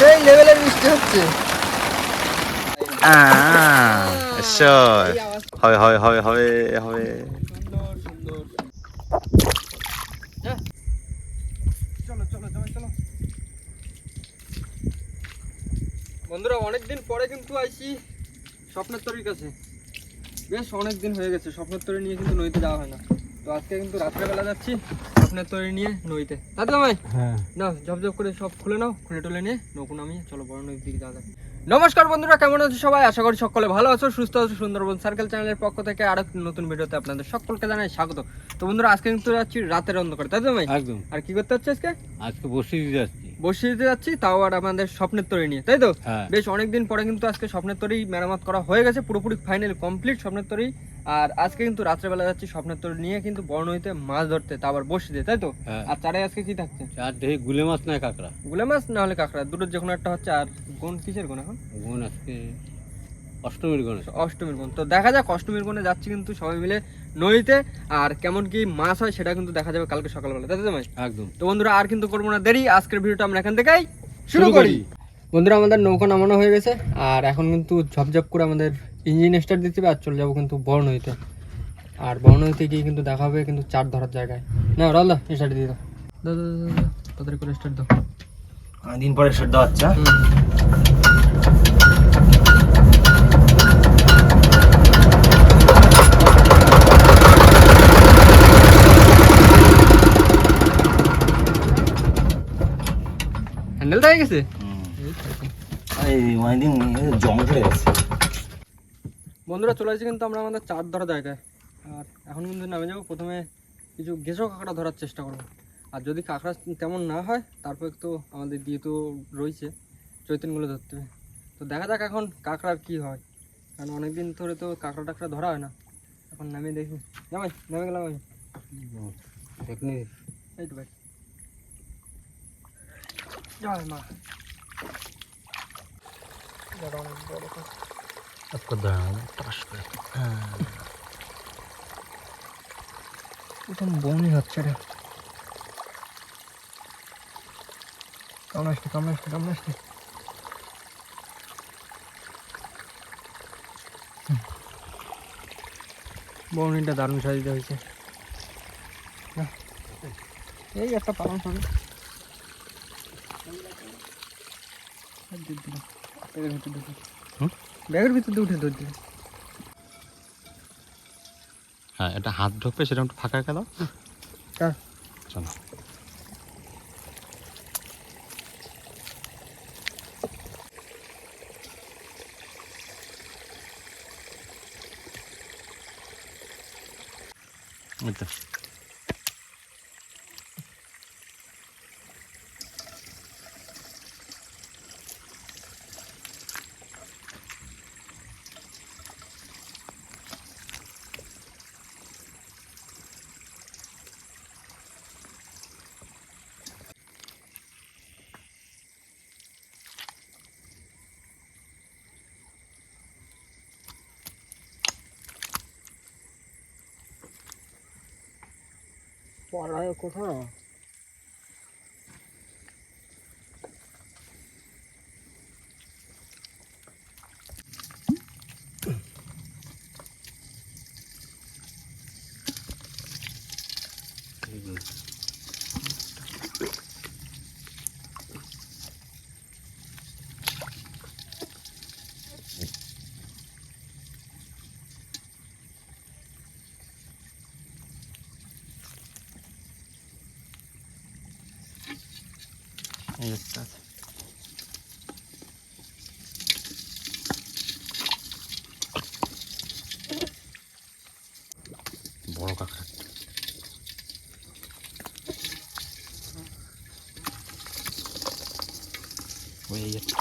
সেই লেভেলের বৃষ্টি হচ্ছে। হবে হবে হবে হবে হবে। সুন্দর সুন্দর। চলো চলো চলো চলো বন্ধুরা, অনেকদিন পরে কিন্তু আইছি স্বপ্নের তরীর কাছে। বেশ অনেক দিন হয়ে গেছে স্বপ্নের তরী নিয়ে কিন্তু নদীতে যাওয়া হয় না। তো আজকে কিন্তু রাত্রেবেলা যাচ্ছি স্বপ্নের তরী নিয়ে নদীতে। দাদা ভাই, হ্যাঁ নাও ঝপঝপ করে সব খুলে নাও, খুলে টলে নিয়ে নৌকো নামিয়ে চলো বড় নদীর দিকে যাওয়া যাক। নমস্কার বন্ধুরা, কেমন আছো সবাই? আশা করি সকলে ভালো আছো, সুস্থ আছো। সুন্দরবন সার্কেল চ্যানেলের পক্ষ থেকে আরো নতুন ভিডিওতে আপনাদের সকলকে জানাই স্বাগত। তো বন্ধুরা, আজকে কিন্তু যাচ্ছি রাতের অন্ধকারে, তাই তো ভাই? একদম। আর কি করতে হচ্ছে আজকে? আজকে বসিয়ে দিয়ে যাচ্ছি। বসিয়ে দিতে যাচ্ছি, তাও আর আমাদের স্বপ্নের তরী নিয়ে, তাই তো? হ্যাঁ। বেশ অনেকদিন পরে কিন্তু আজকে স্বপ্নের তরী মেরামত করা হয়ে গেছে, পুরোপুরি ফাইনাল কমপ্লিট স্বপ্নের তরী। আর আজকে কিন্তু রাত্রেবেলা যাচ্ছি স্বপ্নের তরী নিয়ে কিন্তু বড় নদীতে মাছ ধরতে, তা আবার বসিয়ে দিয়ে, তাই তো? হ্যাঁ। আর চারে আজকে কি থাকছে? চার দেখি গুলে মাছ নয় কাঁকড়া। গুলে মাছ না হলে কাঁকড়া, দুটোর যে কোনো একটা হচ্ছে। আর কোন কিসের কোন এখন? গুণ আজকে অষ্টমীর গুণ। অষ্টমীর কোন। তো দেখা যাক অষ্টমীর কোণে যাচ্ছি কিন্তু সবাই মিলে নদীতে। আর কেমন কি মাছ হয় সেটা কিন্তু দেখা যাবে কালকে সকালবেলা, তাই তো ভাই? একদম। তো বন্ধুরা, আর কিন্তু করবো না দেরি, আজকের ভিডিওটা আমরা এখান থেকেই শুরু করি। বন্ধুরা, আমাদের নৌকা নামানো হয়ে গেছে আর এখন কিন্তু ঝপঝপ করে আমাদের ইঞ্জিন স্টার্ট দিতে হবে আর চলে যাবো কিন্তু বড় নদীতে। আর বড় নদীতে গিয়ে কিন্তু দেখা হবে কিন্তু চার ধরার জায়গায়। না রাল্লা, স্টার্ট দিয়ে দাও, দাও দাও দাও দাও, তাড়াতাড়ি করে স্টার্ট দাও। দিন পরে সেটা হচ্ছে। হ্যান্ডেল হয়ে গেছে। অনেকদিন জং ধরে গেছে। বন্ধুরা, চলে আসছে কিন্তু আমরা আমাদের চার ধরা জায়গায়। আর এখন কিন্তু নামে যাবো, প্রথমে কিছু গেঁচো কাঁকড়া ধরার চেষ্টা করবো। আর যদি কাঁকড়া তেমন না হয় তারপর তো আমাদের দিয়ে তো রয়েছে চৈতনগুলো ধরতে হবে। তো দেখা যাক এখন কাঁকড়ার কি হয়, কারণ অনেকদিন ধরে তো কাঁকড়া টাকড়া ধরা হয় না। এখন নামে দেখি। জামাই নামে গেলাম আমি। এই তো ভাই, জয় মা। অনেক বড় প্রথম বমি হচ্ছে রে। কামড়াসনি কামড়াসনি কামড়াসনি। বউনিটা দারুণ সাজিতে হয়েছে। এই একটা পালন পাবে ব্যাগের ভিতর দিয়ে উঠে ধর দিবে। হ্যাঁ, এটা হাত ঢোকবে সেটা একটু ফাঁকা গেল। চলো। পড়ায় কোথাও বড় কাঁকড়া। ওই একটা।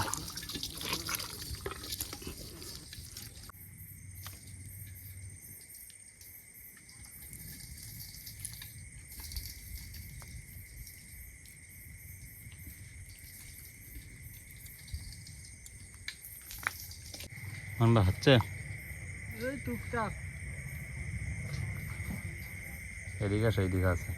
হচ্ছে টুকটাক। এদিকে আছে, এইদিকে আছে।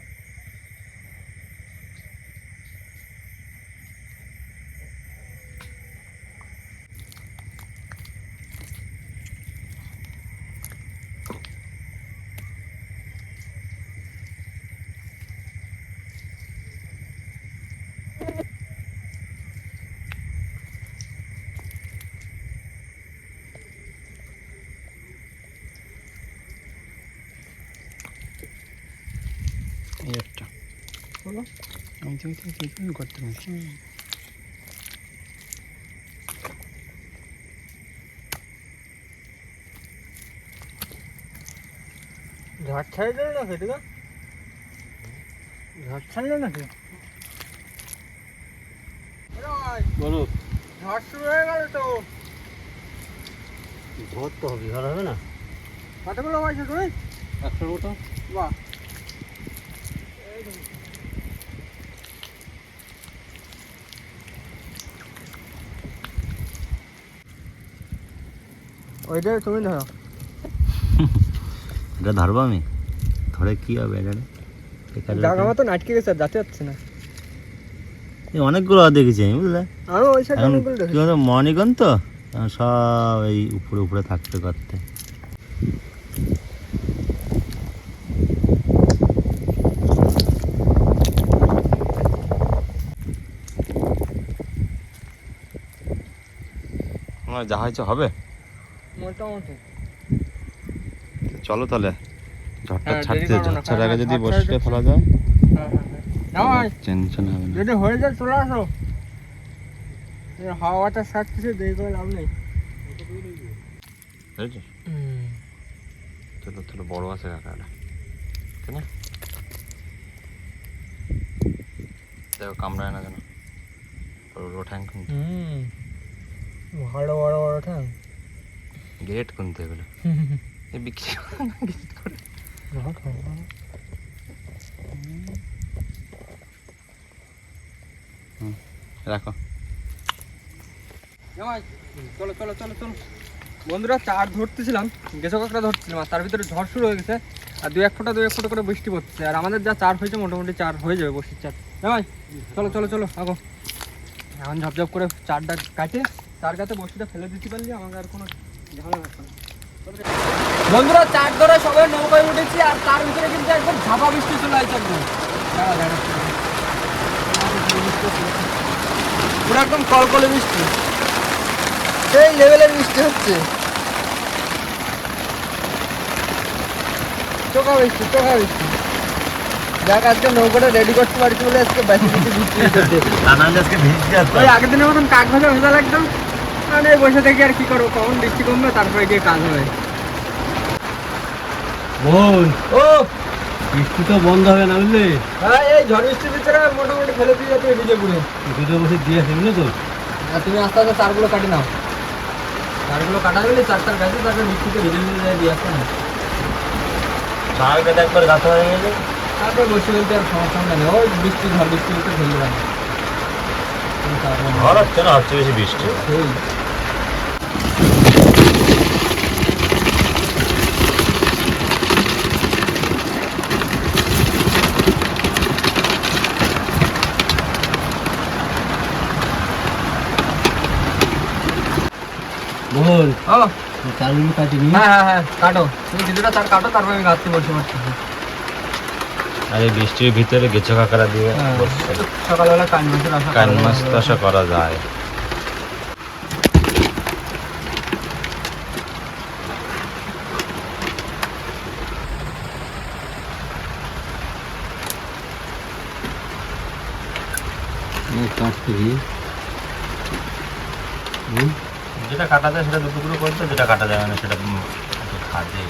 বলো আমি তো করতে পারছি। ঝাড় ছাড়ে দেবে না সেটা ঝাড় ছাড়লে নাকি বলো ঝড় শুরু হয়ে গেল তো ভোট তো হবে, ভালো হবে না? কতগুলো হয়েছে তুই 100 মতো। বাহ ওইটাই তুমি ধরো এটা ধরবো আমি, ধরে কি হবে এটা? জায়গা মতন আটকে গেছে আর যেতে যাচ্ছে না অনেকগুলো দেখেছি আমি, বুঝলে? আরো ওই সাইডে এখন অনেকগুলো কি দেখেছি বলতো, মর্নিগন তো এখন সব এই উপরে উপরে থাকতে করতে। আমার যা হয়েছে হবে, মোটামুটি চলো তাহলে ঝড়টা হ্যাঁ, দেরি ছাড়তে, করো না, ছাড়ার আগে কারণ যদি ঝড় বসতে ছাড়লে- ফেলা যায় হ্যাঁ হ্যাঁ হ্যাঁ যাও ভাই টেনশন হবে না। যদি হয়ে যায় চলে আসো এই হাওয়াটা ছাড়তেছে দেরি করে লাভ নেই বুঝেছো? চলো চলো, বড় আছে কাকাটা, তাই না? দেখো কামড়ায় না যেন, বড় ঠ্যাং কিন্তু, ভালো বড় বড় ঠ্যাং গ্রেট কিন্তু এগুলো এই বিক্রি করে। রাখো। চলো চলো চলো চলো বন্ধুরা, চার ধরতেছিলাম, গেছো কাঁকড়া ধরতেছিলাম, আর তার ভিতরে ঝড় শুরু হয়ে গেছে, আর দু এক ফোঁটা করে বৃষ্টি পড়ছে, আর আমাদের যা চার হয়েছে মোটামুটি চার হয়ে যাবে বসির চার। ভাই চলো চলো চলো আগো, এখন ঝপঝপ করে চারটা কাটে তার কাছে বসিটা ফেলে দিতে পারলে আমাকে আর কোনো ঝামেলা থাকবে না। বন্ধুরা চার ধরে সবাই নৌকায় উঠেছি, আর তার ভিতরে কিন্তু একদম ঝাপা বৃষ্টি চলে আসছে একদম, পুরো একদম কলকলে বৃষ্টি, সেই লেভেলের বৃষ্টি হচ্ছে, চোখা বৃষ্টি। যাক আজকে নৌকাটা রেডি করতে পারছি বলে আজকে বেশি বৃষ্টি হচ্ছে। ওই আগের দিনের মতন কাক ভাজা ভেজা লাগতো, মানে বসে থেকে আর কি করবো, কখন বৃষ্টি কমবে তারপরে গিয়ে কাজ হবে। বল, ও বৃষ্টি তো বন্ধ হবে না, বুঝলি? হ্যাঁ, এই ঝড় বৃষ্টির ভিতরে মোটামুটি ফেলে দিয়ে যাতে ভিজে পুড়ে। ভিডিও বসে দিয়েছে, বুঝলি তো? আর তুমি আস্তে আস্তে চারগুলো কাটে নাও, চারগুলো কাটা গেলে চারটার গাছে তারপরে বৃষ্টিতে ভিজে ভিজে দিয়ে আসতে না, সার কেটে একবার গাছ হয়ে গেছে, তারপরে বসে ফেলতে আর সমস্যা নেই। ওই ঝড় বৃষ্টির ভিতরে ফেলে দেবে ঝড় হচ্ছে না, হচ্ছে বেশি বৃষ্টি। সেই বল, ও চারগুলো কাটিনি। হ্যাঁ কাটো, তুমি কিছুটা চার কাটো, তারপর আমি গাছতে বসে পড়ছি। আরে বৃষ্টির ভিতরে গেছো কাকড়া দিয়ে একটু সকালবেলা কান মাছের আশা কান করা মাছ যায়। তো আশা করা যায়। কাটতে গিয়ে যেটা কাটা যায় সেটা দুটো টুকরো করতে, যেটা কাটা যাবে না সেটা খাজে।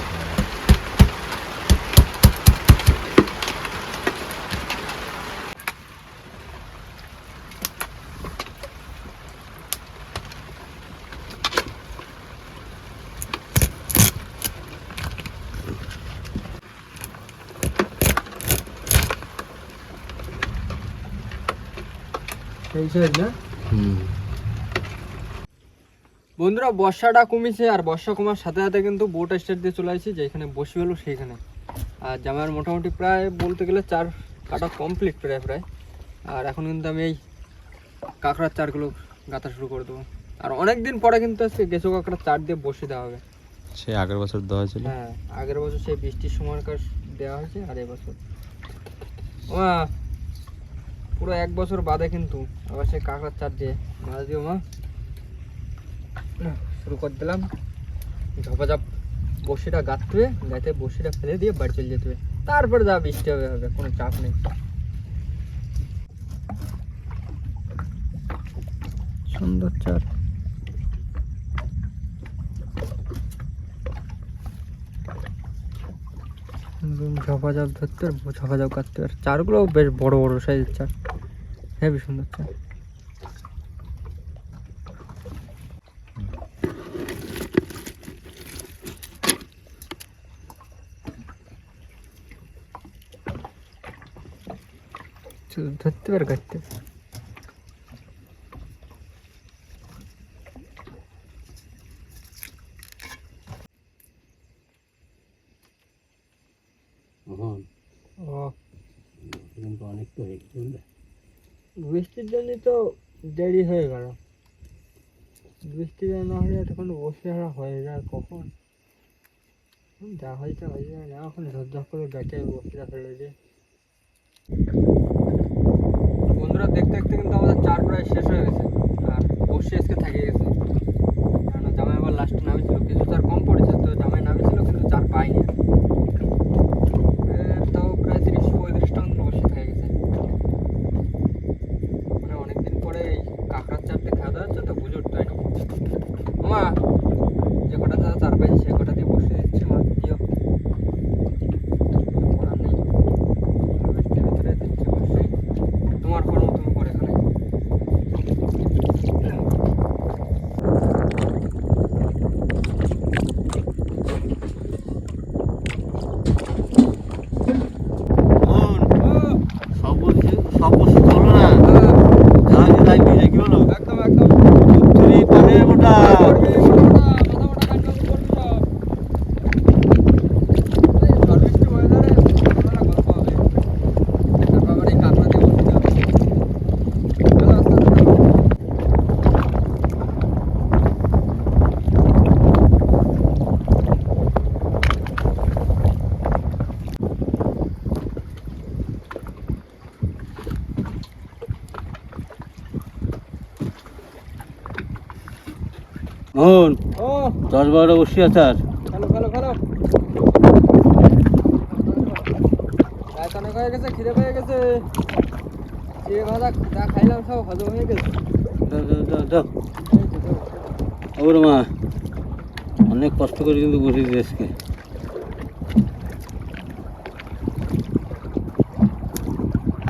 সেই সাইজ না বন্ধুরা, বর্ষাটা কমেছে, আর বর্ষা কমার সাথে সাথে কিন্তু বোট স্টার্ট দিয়ে চলে আসছি, যেখানে বসি হলো সেইখানে। আর জামার মোটামুটি প্রায় বলতে গেলে চার কাটা কমপ্লিট প্রায়। আর এখন কিন্তু আমি এই কাঁকড়ার চারগুলো গাঁথা শুরু করে দেবো, আর অনেক দিন পরে কিন্তু আজকে গেছো কাঁকড়ার চার দিয়ে বসে দেওয়া হবে। সে আগের বছর দেওয়া হয়েছিল। হ্যাঁ, আগের বছর সেই বৃষ্টির সময়কার দেওয়া হয়েছে, আর এবছর পুরো এক বছর বাদে কিন্তু আবার সেই কাঁকড়ার চার দিয়ে মাছ দিও মা শুরু করে দিলাম। ঝপাঝপ বসিটা গাঁথতে গাঁথে বসিটা ফেলে দিয়ে বাড়ি চলে যেতে হবে, তারপরে যা বৃষ্টি হবে কোনো চাপ নেই। সুন্দর চার। ঝপাঝপ ধরতে আর ঝপাঝপ কাটতে আর চারগুলো বেশ বড় বড় সাইজের চার, হেবি সুন্দর চার। ধরতে পারে কাটতে। বৃষ্টির জন্য তো দেরি হয়ে গেল, বৃষ্টি না হলে তখন বসে হয়ে যায় কখন যা হয়েছে হয়ে যায় না। এখন ঝরঝর করে গাছে বসিটা ফেলে দিয়ে। বন্ধুরা দেখতে দেখতে কিন্তু আমাদের চার প্রায় শেষ হয়ে গেছে আর বসে আজকে থেকে গেছে, কারণ জামাই আবার লাস্টে নামিয়েছিল, কিছু চার কম পড়েছে তো জামাই নামিয়েছিল কিন্তু চার পাইনি। তাও প্রায় 30-35টা মতো বসে থেকে গেছে। মানে অনেকদিন পরে এই কাঁকড়ার চারটে খাওয়া দাওয়া হচ্ছে তো বুঝে উঠতে হয়নি। মা যে কটা চার পাইছে সে কটা দিয়ে বসে দিচ্ছে, মা দিও করার নেই। বৃষ্টির ভিতরে দিচ্ছে বসে, তোমার কর্ম তুমি করে এখানে। সব বস্তু চলো না, জাহাজে যাই ভিজে কি হলো? একদম একদম তুই পানের মোটা মোহন, 10-12টা বসি আছে আর খেলো খেলো খেলো। রাত অনেক হয়ে গেছে, খিদে পেয়ে গেছে, যে ভাজা যা খাইলাম সব হজম হয়ে গেছে। ওর মা অনেক কষ্ট করে কিন্তু বসিয়েছি আজকে।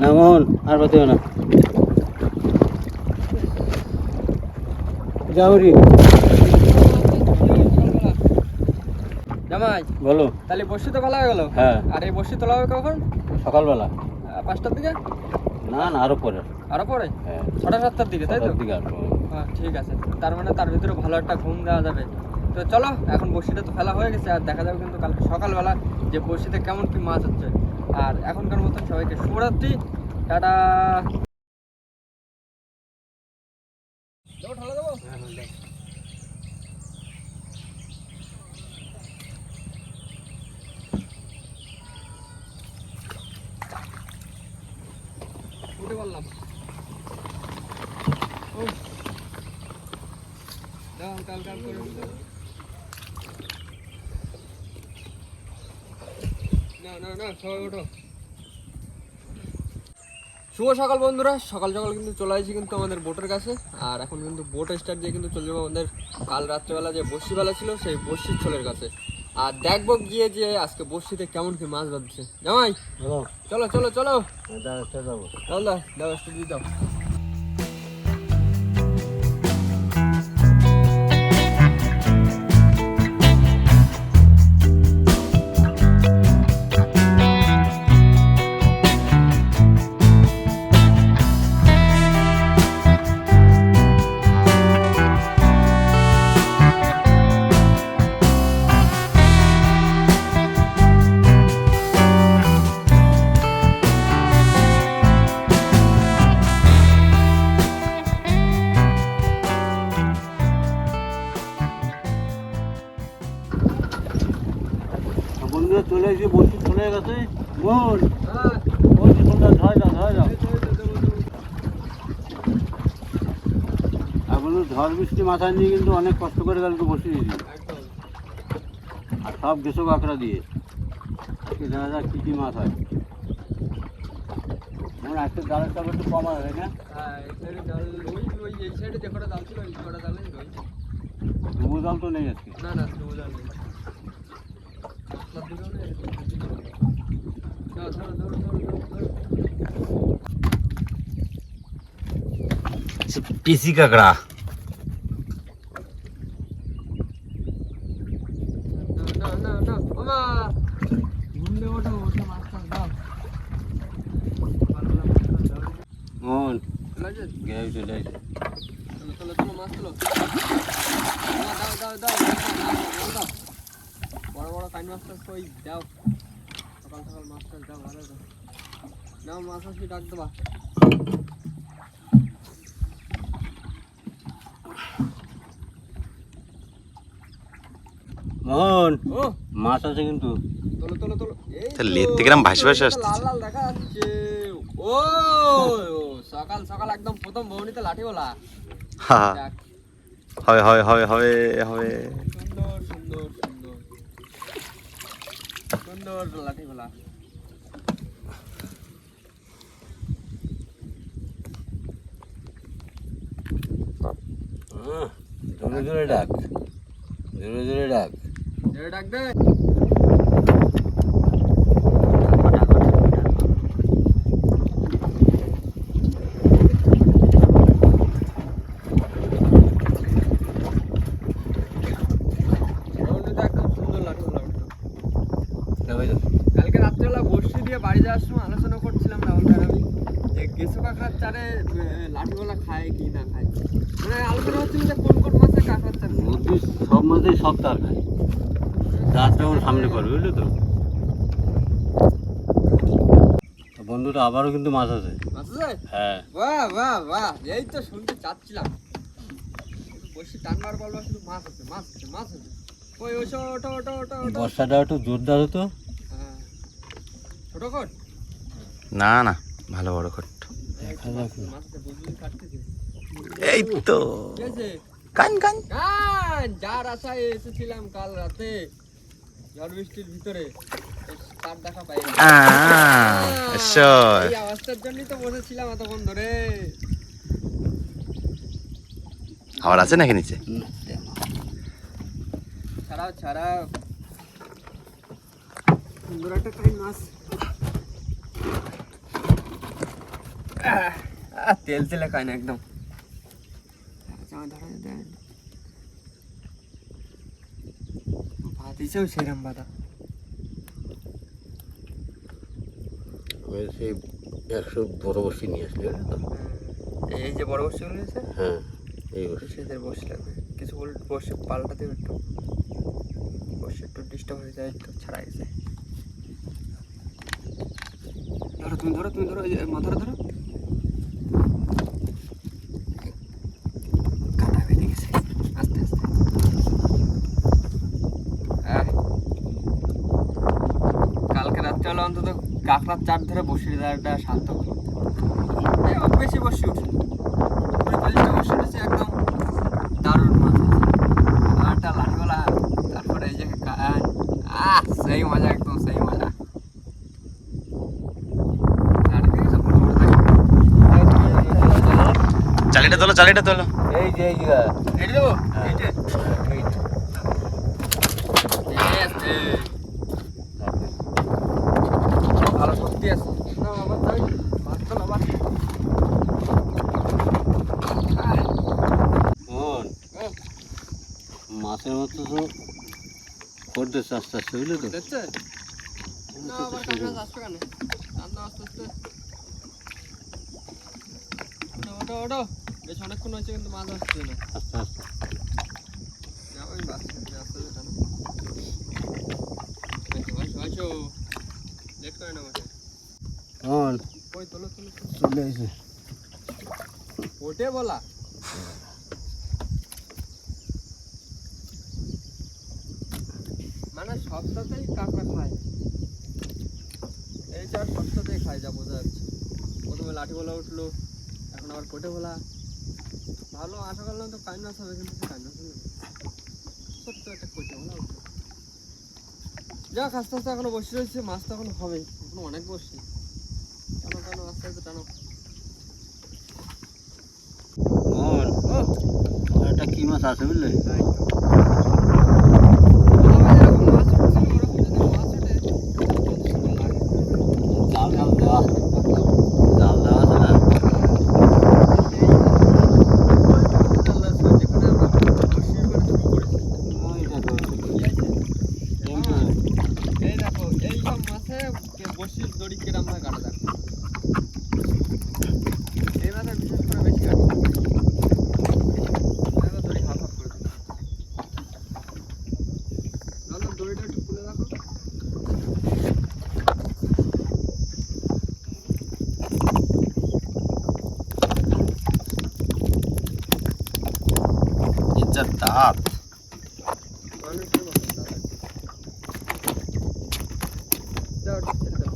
না মোহন আর পাতে না, যাওরি জামাই বলো। তাহলে বসি তো ভালো হয়ে গেল। হ্যাঁ, আর এই বসি তোলা হবে কখন? সকালবেলা। 5টার দিকে? না না, আরো পরে। আরো পরে? হ্যাঁ, 6টা-7টার দিকে, তাই তো? 7টার দিকে আসবো। হ্যাঁ ঠিক আছে, তার মানে তার ভিতরে ভালো একটা ঘুম দেওয়া যাবে। তো চলো এখন বসিটা তো ফেলা হয়ে গেছে, আর দেখা যাবে কিন্তু কালকে সকালবেলা যে বসিতে কেমন কি মাছ হচ্ছে। আর এখনকার মতন সবাইকে শুভরাত্রি, টাটা। ঢালা দেবো? উঠে বললাম কাল কাল করে না না না, সবাই ওঠো। শুভ সকাল বন্ধুরা, সকাল সকাল কিন্তু চলে আসছি কিন্তু আমাদের বোটের কাছে। আর এখন কিন্তু বোট স্টার্ট দিয়ে কিন্তু চলে যাবো আমাদের কাল রাত্রেবেলা যে বড়শিবেলা ছিল সেই বড়শির ছোলের কাছে। আর দেখবো গিয়ে যে আজকে বড়শিতে কেমন কি মাছ বাঁধছে। জামাই চলো চলো চলো, যাবো। দাও দাও স্টার্ট দিয়ে দাও। বন্ধুরা চলে এসে বসি চলে গেছে। মোহন বসি ধরে যাও। আর বন্ধু ঝড় বৃষ্টি মাথায় নিয়ে কিন্তু অনেক কষ্ট করে কালকে বসে দিয়েছি, আর সব গেছো কাঁকড়া দিয়ে। আজকে দেখা যাক কী কী মাছ হয়। আমার আজকে জালের চাপ একটু কম আছে না? হ্যাঁ এই সাইডে জাল ওই এই সাইডে যে কটা জাল ছিল ওই কটা জাল নেই ওই ডুবো জাল তো নেই আজকে। না না ডুবো জাল নেই সব দিকেও নেই ধরো ধরো ধরো ধরো ধরো পিসি কাঁকড়া। না না না মামা ঘুরলে ওঠো ওঠো মাছটা দাও মোহন চলে আসে গেয়ে চলে আসে। চলো চলো চলো মাছ চলো দাও দাও দাও দাও বড় বড় কাইন মাছটা ওই দাও সকাল সকাল মাছটা দাও ভালো দাও নাও মাছ আসবি ডাক দেবা মোহন ও মাছ আছে কিন্তু। তোলো তোলো তোলো এই তা লেজ থেকে এরম ভাসে ভাসে আসতেছে। লাল লাল দেখা যাচ্ছে ও সকাল সকাল একদম প্রথম ভবনীতে লাঠি বলা হ্যাঁ দেখ হবে হবে হবে হবে হবে। সুন্দর সুন্দর সুন্দর সুন্দর লাঠি বলা জোরে জোরে ডাক, জোরে জোরে ডাক। জোরে ডাক দে ভবনীতে একদম সুন্দর লাঠি বলা উঠলো কালকে রাত্রেবেলা বসি দিয়ে বাড়ি যাওয়ার সময় আলোচনা করছিলাম রাহুল আর আমি যে গেসু কাঁকড়ার চারে লাঠিওয়ালা খায় কি না খায় মানে আলোচনা হচ্ছিল যে কোন কোন মাছে কাঁকড়ার চার নদীর সব মাছেই সব তার খায়, গাছ যেমন সামনে করবে বুঝলি তো। তো বন্ধুটা আবারও কিন্তু মাছ আছে। মাছ আছে হ্যাঁ বাহ বাহ বাহ এই তো শুনতে চাচ্ছিলাম বসি টানবার বলবা শুধু মাছ আছে মাছ আছে মাছ আছে ওই ওঠো ওঠো ওঠো ওঠো ওঠো বর্ষাটা একটু জোরদার হতো। হ্যাঁ ছোট কট না না ভালো বড় খট। দেখা যাক না। মাছ আছে বুঝলি কাটতেছে এই তো কি আছে কান কান। গান যার আশায় এসেছিলাম কাল রাতে ঝড় বৃষ্টির ভিতরে তার দেখা পাই না। ঈশ্বর। এই আওয়াজটার জন্যই তো বসেছিলাম এতক্ষণ ধরে আবার আছে নাকি নিচে? ছাড়াও ছাড়াও সুন্দর একটা কাইন মাছ তেল তেলে খায় না একদম ভাত হিসেবেও সেরম বাদা আমি সেই 100 বড় বসি নিয়ে আসলে বুঝলি তো। এই যে বড় বসে রয়েছে হ্যাঁ এই বসি। সেদের বসে লাগবে কিছু বসে পাল্টাতে একটু বসে একটু ডিস্টার্ব হয়ে যায় একটু ছাড়া গেছে ধরো তুমি ধরো তুমি ধরো এই যে মাথাটা ধরো কাটা বেঁধে গেছে আস্তে আস্তে কালকে রাত্রে হলো অন্তত কাঁকড়ার চার ধরে বসিয়ে দেওয়াটা শান্ত হলো বেশি বসে উঠে 40-50টা বসে উঠেছে একদম দারুণ মাছ একটা লাঠিওয়ালা তারপরে এই যে সেই মজা একদম সেই মজা চালিটা তোলো চালিটা তোলো। এই যে এই জায়গা এটা দেবো এইটা এইটা। ভালো শক্তি আছে না আবার তাই মাছ তো আবার মোহন মাছের মতো তো করতেছে আস্তে আস্তে বুঝলি তো। দেখছে না আবার কাঁকড়া আসবে কেন রান্না আস্তে আস্তে ওটা ওটা বেশ অনেকক্ষণ হয়েছে কিন্তু মাছ আসছে না আস্তে আস্তে ওই বাচ্চা আস্তে যেটা না আসো লেট করে না মাঠে মোহন ওই তোলো তোলো তোলো। চলে এসে ওটে বলা মানে সবটাতেই কাঁকড়া খায় এই চার সবটাতেই খায় যা বোঝা যাচ্ছে প্রথমে লাঠি বলা উঠলো এখন আবার কোটে বলা ভালো আশা করলাম তো কাইন মাছ হবে কিন্তু কাইন মাছ হলো না। ছোট্ট একটা কোটে বলা উঠলো যাক আস্তে আস্তে এখনো বসে রয়েছে মাছ তো এখনো হবে এখনো অনেক বসছি কেন কেন আস্তে আস্তে আস্তে টানো। মোহন, আর একটা কি মাছ আছে বুঝলে? জাল টাল দেওয়া, জাল দেওয়া আছে না? ওই দেখো, এই দেখো এই সব মাছে বড়শির দড়ি কিরম ভাবে কাটা দেখো। এই মাছে বিশেষ করে বেশি কাটে। দেখো দড়ি হাফ হাফ করে দিচ্ছে। দাদা দড়িটা একটু খুলে রাখো। ইজ্জত দাঁত মানুষের মতন দাদা। দাও একটু ছেড়ে দাও।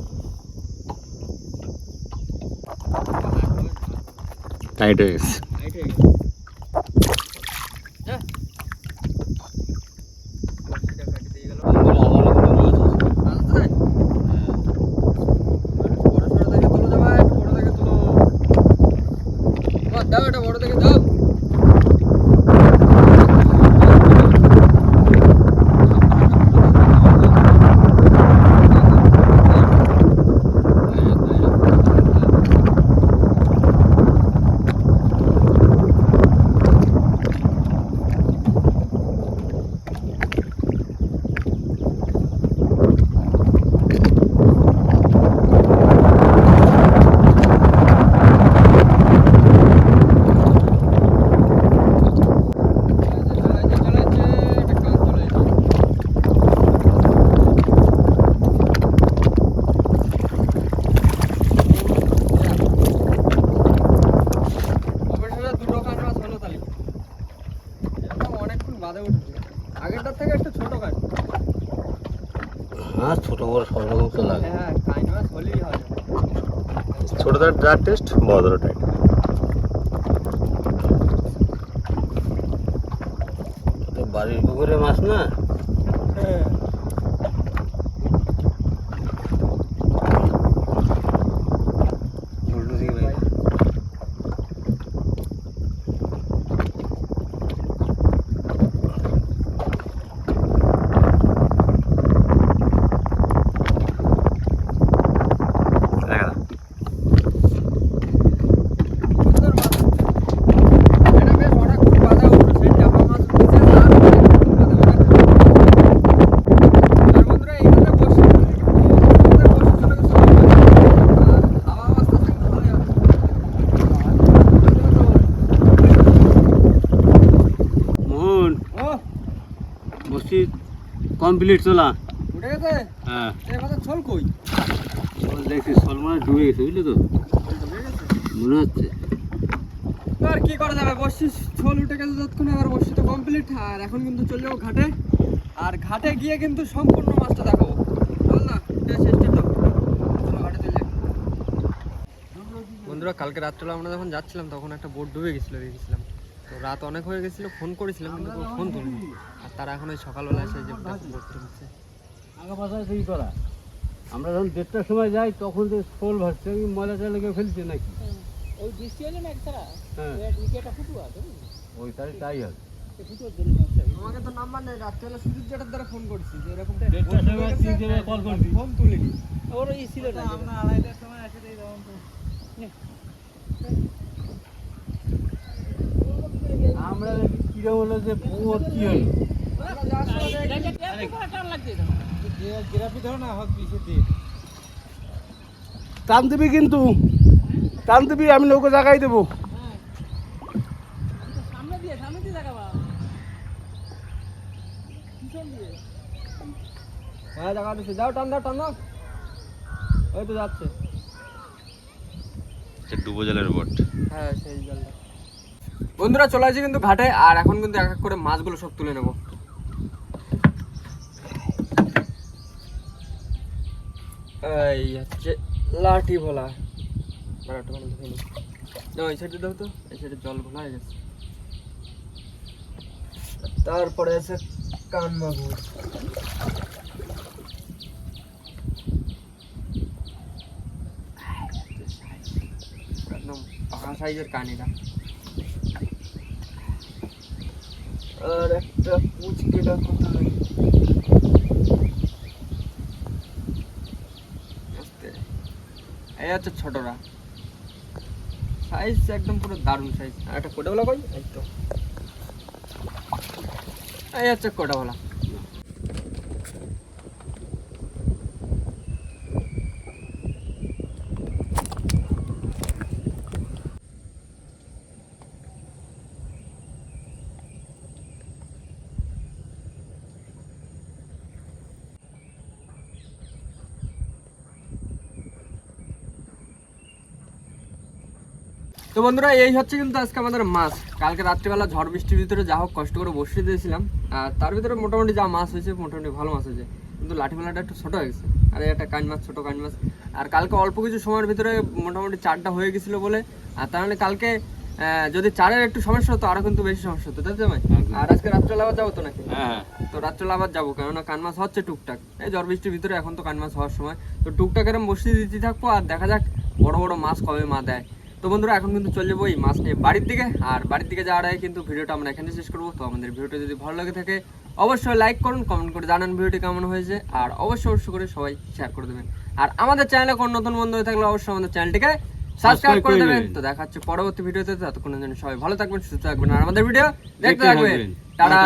টাইট হয়ে গেছে। টাইট হয়ে গেছে। হ্যাঁ বড়শিটা কাটি দিয়ে গেল। আবার একটা মাছ আছে। আসছে? বড় সড়ো থেকে তুলো যাবে, একটু বড় থেকে তুলো। বাহ, দাও এটা বড় থেকে দাও। আগেরটার থেকে একটু ছোট কাট। হ্যাঁ, ছোট বড় সব রকম তো লাগে। হ্যাঁ কাইন মাছ হলেই হয়। ছোটদের যার টেস্ট বড়দের টাইট। তো বাড়ির পুকুরে মাছ না? হ্যাঁ উল্টো দিকে ভাই। দেখা দাও। সুন্দর মাছ। এটা বেশ অনেক বাঁধা উঠছে, সেই চাপা মাছ উঠছে আর বাঁধা উঠে। আর বন্ধুরা এইখানে বসে চলে গেছে। আর হাওয়া অবস্থা থেকে ভালোই আছে। মোহন, ও বসছি কমপ্লিট চলা। উঠে গেছে? হ্যাঁ, এই মাছের ঝোল কই? দেখছি শোল মানে ডুবে গেছে বুঝলি তো? উঠে গেছে? মনে হচ্ছে। আর কি করা যাবে, বসছি ঝোল উঠে গেছে যতক্ষণে, আর বসছি তো কমপ্লিট। আর এখন কিন্তু চলে যাবো ঘাটে। আর ঘাটে গিয়ে কিন্তু সম্পূর্ণ মাছটা দেখাবো। চল না, এটা শেষটা তো। চলো ঘাটে চলে যাই। বন্ধুরা কালকে রাত্রেবেলা আমরা যখন যাচ্ছিলাম তখন একটা বোট ডুবে গেছিলো, দেখেছিলাম। তো রাত অনেক হয়ে গেছিলো, ফোন করেছিলাম কিন্তু কেউ ফোন তুলিনি। আর তারা এখন ওই সকালবেলা এসে যে বোট তুলছে। আগা পাশায় সেই করা। আমরা যখন 1:30টার সময় যাই তখন যে শোল ভাসছে, ওই ময়লা টয়লা কেউ ফেলছে নাকি? ওই বৃষ্টি হলে না একতারা হ্যাঁ, উইকেটটা ফুটুয়া তো ওই তাই হবে। সে ফুটুয়ার জন্য নষ্ট হয়ে আমাকে তো নাম্বার নেই, রাত্রেবেলা সুজিত জেঠার দ্বারা ফোন করছি যে এরকম দেড়টার সময় তুই যে কল করবি। ফোন তুলিনি। ওর ওই ছিল না আমরা 2:30টার সময় এসে দেই তখন তো। আমরা কিরম হলো যে বোট কি হলো? টান লাগছে জিরাপি ধরো না, হাত পিছিয়ে দিয়ে। টান দিবি কিন্তু, টান দিবি, আমি নৌকো জাগাই দেবো। সামনে দিয়ে দেখাবা পিছন দিয়ে হ্যাঁ দেখা দিচ্ছে, যাও টান দাও টান দাও। ওই তো যাচ্ছে। ডুবো জলের বোট। হ্যাঁ সেই জলটা। বন্ধুরা চলে আসছি কিন্তু ঘাটে, আর এখন কিন্তু এক এক করে মাছগুলো সব তুলে নেবো। এই হচ্ছে লাঠি ভোলা। দাঁড়াটা ভালো দেখে নিই। না এই সাইডে দাও তো, এই সাইডে জল ভোলা হয়ে গেছে। তারপরে আছে কান মাগুর। একদম পাকা সাইজের কানিটা। আর একটা পুচকেটা কোথায়? এই হচ্ছে ছোটরা, সাইজ একদম পুরো দারুণ সাইজ। আর একটা কোটাওয়ালা কই, এই তো এই হচ্ছে কোটাওয়ালা। তো বন্ধুরা এই হচ্ছে কিন্তু আজকে আমাদের মাছ। কালকে রাত্রিবেলা ঝড় বৃষ্টির ভিতরে যা হোক কষ্ট করে বসিয়ে দিয়েছিলাম, আর তার ভিতরে মোটামুটি যা মাছ হয়েছে মোটামুটি ভালো মাছ হয়েছে, কিন্তু লাঠিমেলাটা একটু ছোটো হয়ে গেছে। আর একটা কান মাছ, ছোটো কান মাছ। আর কালকে অল্প কিছু সময়ের ভিতরে মোটামুটি 4টা হয়ে গেছিলো বলে, আর তার মানে কালকে যদি 4-এর একটু সমস্যা হতো আরও কিন্তু বেশি সমস্যা হতো, তাই তো ভাই? আর আজকে রাত্রেবেলা আবার যাবো তো নাকি? হ্যাঁ তো রাত্রেবেলা আবার যাবো, কেননা কান মাছ হচ্ছে টুকটাক। এই ঝড় বৃষ্টির ভিতরে এখন তো কান মাছ হওয়ার সময়, তো টুকটাক এরকম বসিয়ে দিতে থাকবো, আর দেখা যাক বড় বড় মাছ কবে মা দেয়। তো বন্ধুরা এখন কিন্তু চলে যাবো এই মাছ নিয়ে বাড়ির দিকে, আর বাড়ির দিকে যাওয়ার আগে কিন্তু ভিডিওটা আমরা এখানে শেষ করবো। তো আমাদের ভিডিওটা যদি ভালো লাগে থাকে অবশ্যই লাইক করুন, কমেন্ট করে জানান ভিডিওটি কেমন হয়েছে, আর অবশ্যই করে সবাই শেয়ার করে দেবেন। আর আমাদের চ্যানেলে কোন নতুন বন্ধু হয়ে থাকলে অবশ্যই আমাদের চ্যানেলটিকে সাবস্ক্রাইব করে দেবেন। তো দেখা হচ্ছে পরবর্তী ভিডিওতে, ততক্ষণের জন্য সবাই ভালো থাকবেন, সুস্থ থাকবেন, আর আমাদের ভিডিও দেখতে থাকবেন। টাটা।